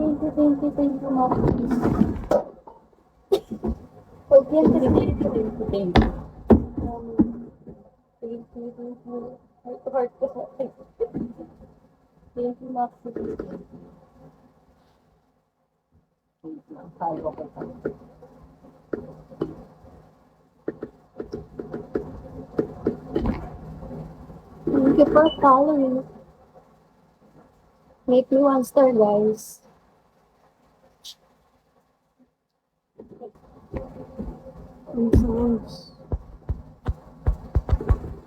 Thank you, Maxi. Thank you. Heart ko sa akin. Thank you, Maxi. Kaya ko pa. Thank you for following. Make me 1 star, guys. Ang sounds.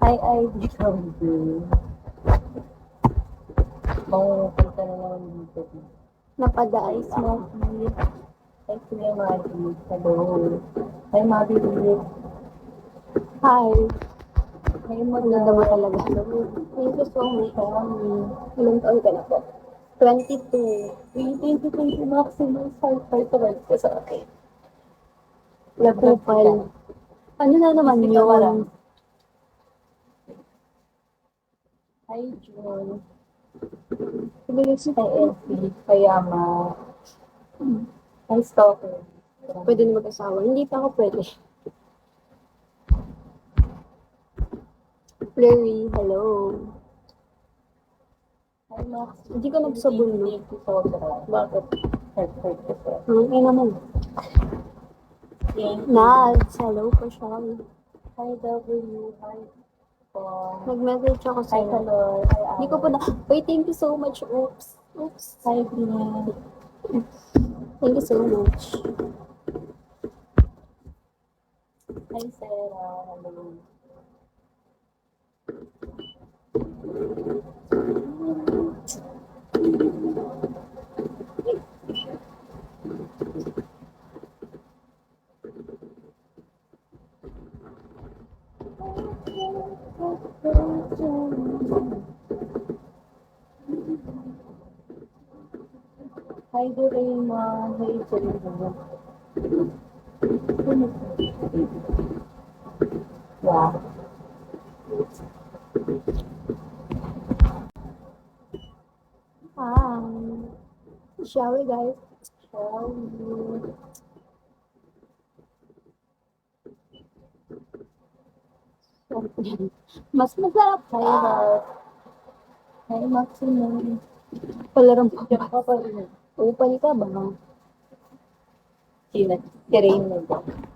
Hi, ID Country. Mangungupit ka na naman dito. Napada Hi, Smokey. Thank you, Mabi. Hello. Hi, Mabi. Hi. Hi, Ang Maga. ganda mo talaga. Thank you so much. Ilang taon ka na po? 22. Thank you, Maximum. Heart ko sa akin. Kupal. Ano na naman Bisita ka lang. yun? Hi, June. Bilis Hi, Elfie. Kayama. Hi, Stalker. Pwede na mag-asawa. Hindi pa ako pwede. Larry, hello. Hi, Max. Hindi ka nagsabon, no? Thank you so much. Bakit? Heart ko sa akin. Ang ina mo. Thank you. Nads, hello po siya. Hi, W. Hi, Paul. Nag-message ako Hi, sa'yo. Kalor. Hi, Hindi ko pa na... Wait, thank you so much. Oops. Hi, Bina. Thank you so much. Hi, Sarah. Hello. Hi, Dorema. Hi, Dorema. Yeah. Shall we, guys? Shall we? Mas masarap. Hi, Ralph. Hi, Maximum. Palarang pa Diyan ka pa rin. Upal ka ba? Sino? Si Raymond.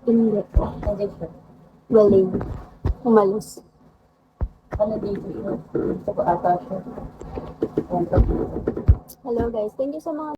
Hindi. Nandiyan siya. Galing. Umalis. Ano dito yun? Dito ko ata siya. Hello, guys. Thank you sa mga